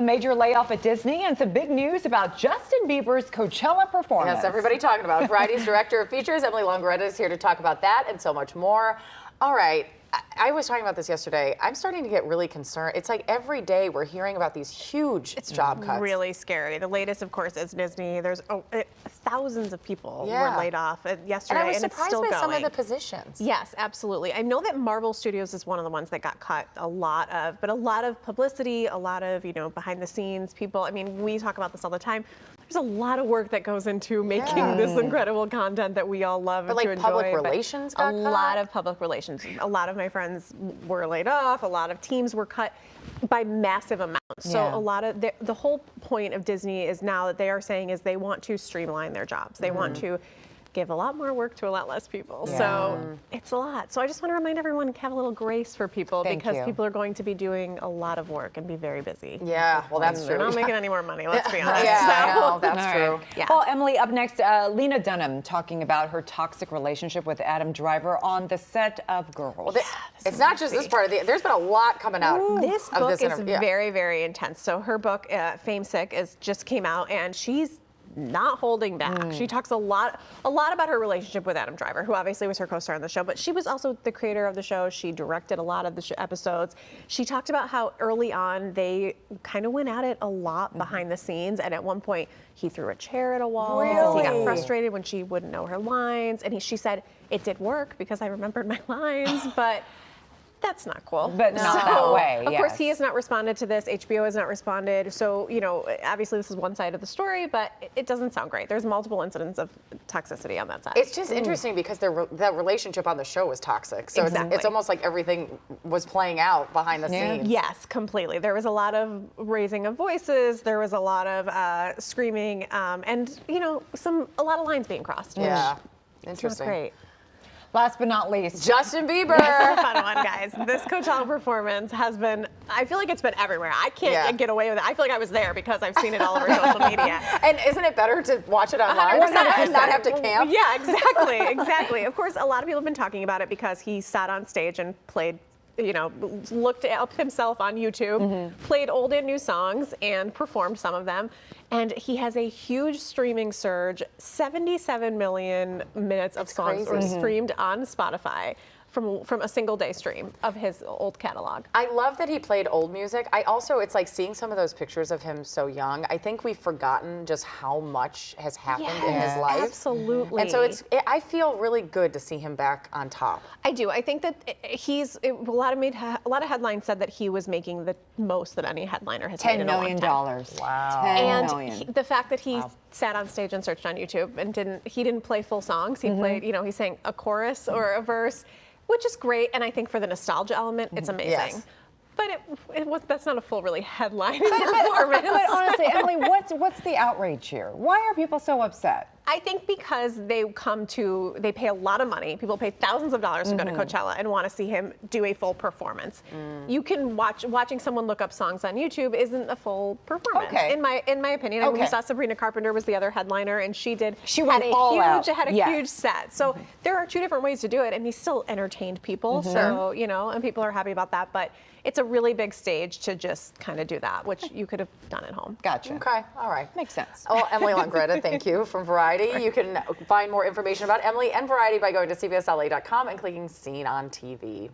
major layoff at Disney and some big news about Justin Bieber's Coachella performance. Yes, everybody talking about it. Variety's director of features, Emily Longeretta, is here to talk about that and so much more. All right. I was talking about this yesterday. I'm starting to get really concerned. It's like every day we're hearing about these huge job cuts. Really scary. The latest, of course, is Disney. There's thousands of people were laid off yesterday, and I was it's still surprised by going. some of the positions. Yes, absolutely. I know that Marvel Studios is one of the ones that got cut a lot of, but a lot of publicity, a lot of, behind the scenes people. I mean, we talk about this all the time. There's a lot of work that goes into making this incredible content that we all love but to like enjoy. public relations got cut? A lot of public relations. A lot of my friends were laid off. A lot of teams were cut by massive amounts. So a lot of the whole point of Disney is now that they are saying is they want to streamline their jobs. They want to give a lot more work to a lot less people. So it's a lot. So I just want to remind everyone to have a little grace for people because people are going to be doing a lot of work and be very busy. Yeah, well, that's true. They're not making any more money, let's be honest. I know, that's true. Yeah. Well, Emily, up next, Lena Dunham talking about her toxic relationship with Adam Driver on the set of Girls. Well, it's not just this part of there's been a lot coming out. This book is very, very intense. So her book, Fame Sick, just came out, and she's not holding back. She talks a lot about her relationship with Adam Driver, who obviously was her co-star on the show, but she was also the creator of the show. She directed a lot of the episodes. She talked about how early on they kind of went at it a lot behind the scenes, and at one point he threw a chair at a wall because he got frustrated when she wouldn't know her lines, and she said, it did work because I remembered my lines, but that's not cool. But not that way, Of course, he has not responded to this. HBO has not responded. So, obviously this is one side of the story, but it doesn't sound great. There's multiple incidents of toxicity on that side. It's just interesting because that relationship on the show was toxic. So it's almost like everything was playing out behind the scenes. Yes, completely. There was a lot of raising of voices. There was a lot of screaming and, a lot of lines being crossed. Yeah, interesting. It's not great. Last but not least, Justin Bieber. This is a fun one, guys. This Coachella performance has been, I feel like it's been everywhere. I can't get away with it. I feel like I was there because I've seen it all over social media. And isn't it better to watch it online and not have to camp? Yeah, exactly. Of course, a lot of people have been talking about it because he sat on stage and played, looked up himself on YouTube, played old and new songs and performed some of them. And he has a huge streaming surge. 77 million minutes of songs were streamed on Spotify from a single day stream of his old catalog. I love that he played old music. It's like seeing some of those pictures of him so young. I think we've forgotten just how much has happened in his life. Absolutely. And so I feel really good to see him back on top. I do. I think that a lot of headlines said that he was making the most that any headliner has made in a long time. $10 million. Wow. And the fact that he sat on stage and searched on YouTube and didn't play full songs. He played, he sang a chorus or a verse, which is great. And I think for the nostalgia element, it's amazing. Yes. But that's not a full really headline performance. But honestly, Emily, what's the outrage here? Why are people so upset? I think because they pay a lot of money. People pay thousands of dollars to go to Coachella and want to see him do a full performance. You can watching someone look up songs on YouTube isn't a full performance. In my opinion. I mean, we saw Sabrina Carpenter was the other headliner, and she went all out. Had a huge set. So there are two different ways to do it, and he still entertained people. So and people are happy about that. But it's a really big stage to just kind of do that, which you could have done at home. Gotcha. Okay, all right. Makes sense. Well, Emily Longeretta, thank you from Variety. You can find more information about Emily and Variety by going to cbsla.com and clicking Seen on TV.